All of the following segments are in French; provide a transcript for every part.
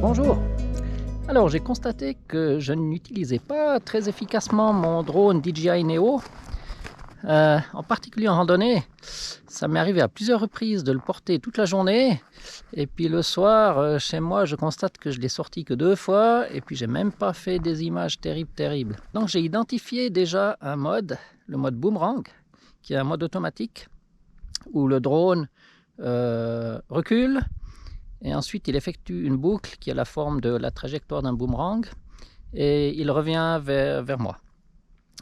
Bonjour. Alors j'ai constaté que je n'utilisais pas très efficacement mon drone DJI Neo. En particulier en randonnée. Ça m'est arrivé à plusieurs reprises de le porter toute la journée. Et puis le soir, chez moi, je constate que je l'ai sorti que 2 fois. Et puis j'ai même pas fait des images terribles. Donc j'ai identifié déjà un mode, le mode boomerang, qui est un mode automatique où le drone recule. Et ensuite, il effectue une boucle qui a la forme de la trajectoire d'un boomerang et il revient vers moi.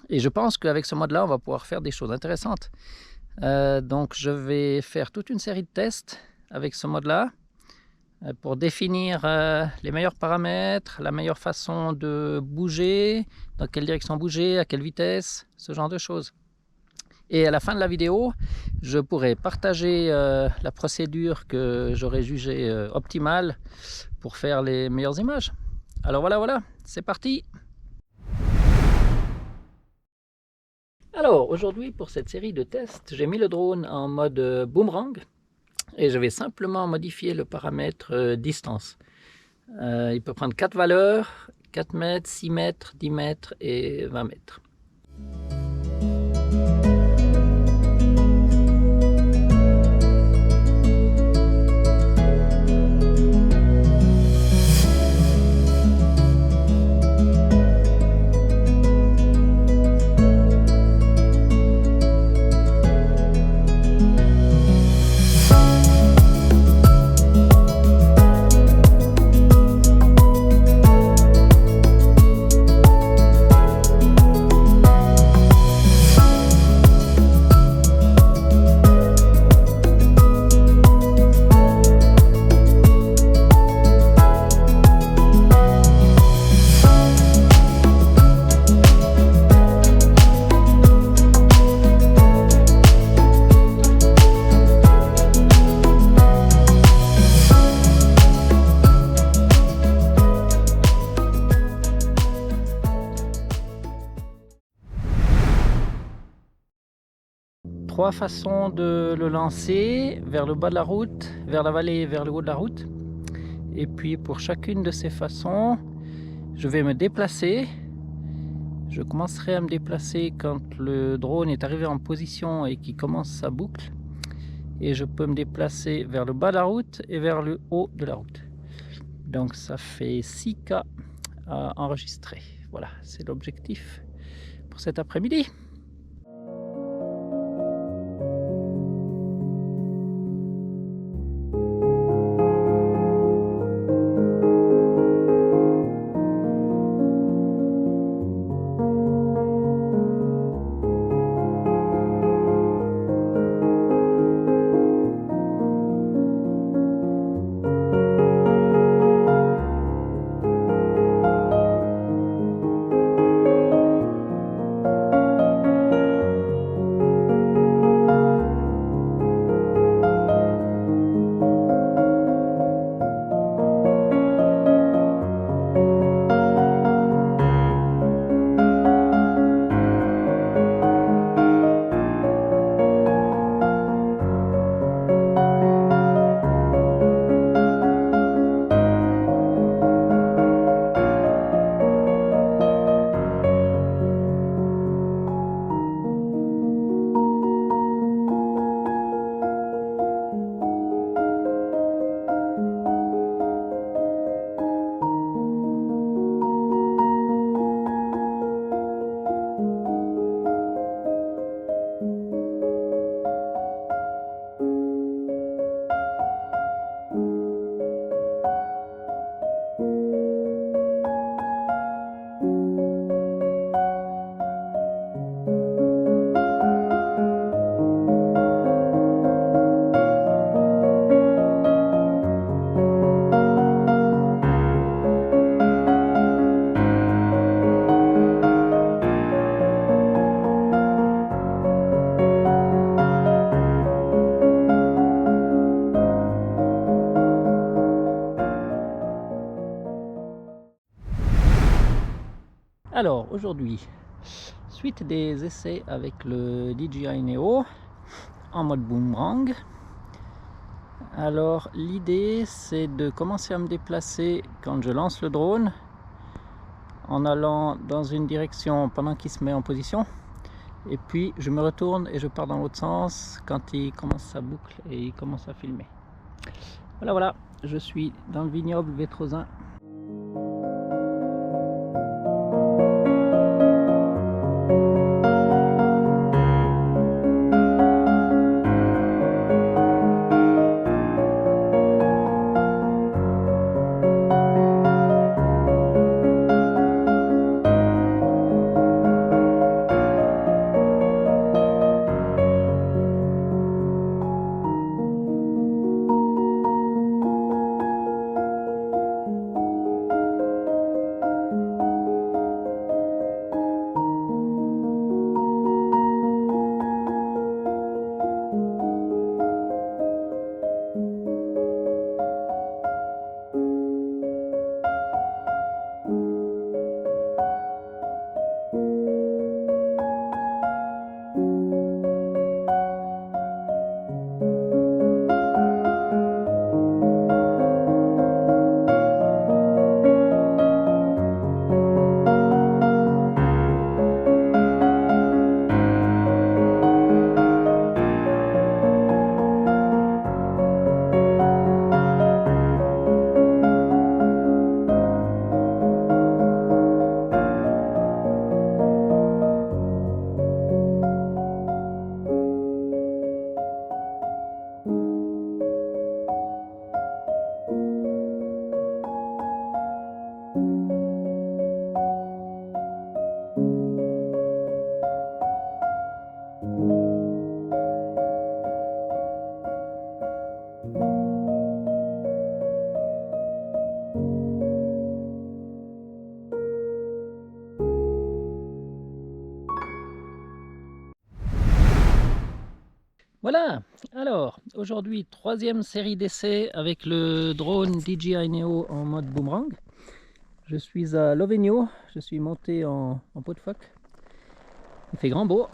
Et je pense qu'avec ce mode-là, on va pouvoir faire des choses intéressantes. Donc, je vais faire toute une série de tests avec ce mode-là pour définir les meilleurs paramètres, la meilleure façon de bouger, dans quelle direction bouger, à quelle vitesse, ce genre de choses. Et à la fin de la vidéo, je pourrai partager la procédure que j'aurais jugée optimale pour faire les meilleures images. Alors voilà, c'est parti! Alors aujourd'hui, pour cette série de tests, j'ai mis le drone en mode boomerang et je vais simplement modifier le paramètre distance. Il peut prendre 4 valeurs, 4 mètres, 6 mètres, 10 mètres et 20 mètres. Trois façons de le lancer, vers le bas de la route, vers la vallée et vers le haut de la route. Et puis pour chacune de ces façons, je vais me déplacer. Je commencerai à me déplacer quand le drone est arrivé en position et qu'il commence sa boucle. Et je peux me déplacer vers le bas de la route et vers le haut de la route. Donc ça fait 6 cas à enregistrer. Voilà, c'est l'objectif pour cet après-midi. Alors aujourd'hui, suite des essais avec le DJI Neo en mode boomerang, Alors l'idée c'est de commencer à me déplacer quand je lance le drone en allant dans une direction pendant qu'il se met en position, et puis je me retourne et je pars dans l'autre sens quand il commence sa boucle et il commence à filmer. Voilà, je suis dans le vignoble Vétrosin. Voilà, alors aujourd'hui troisième série d'essais avec le drone DJI Neo en mode boomerang. Je suis à Lovegno, je suis monté en pot de phoque. Il fait grand beau.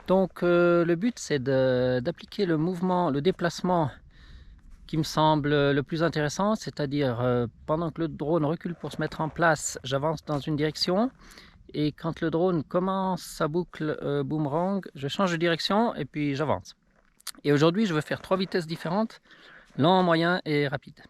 Donc le but c'est d'appliquer le mouvement, le déplacement qui me semble le plus intéressant, c'est-à-dire pendant que le drone recule pour se mettre en place, j'avance dans une direction. Et quand le drone commence sa boucle boomerang, je change de direction et puis j'avance. Et aujourd'hui, je vais faire 3 vitesses différentes, lent, moyen et rapide.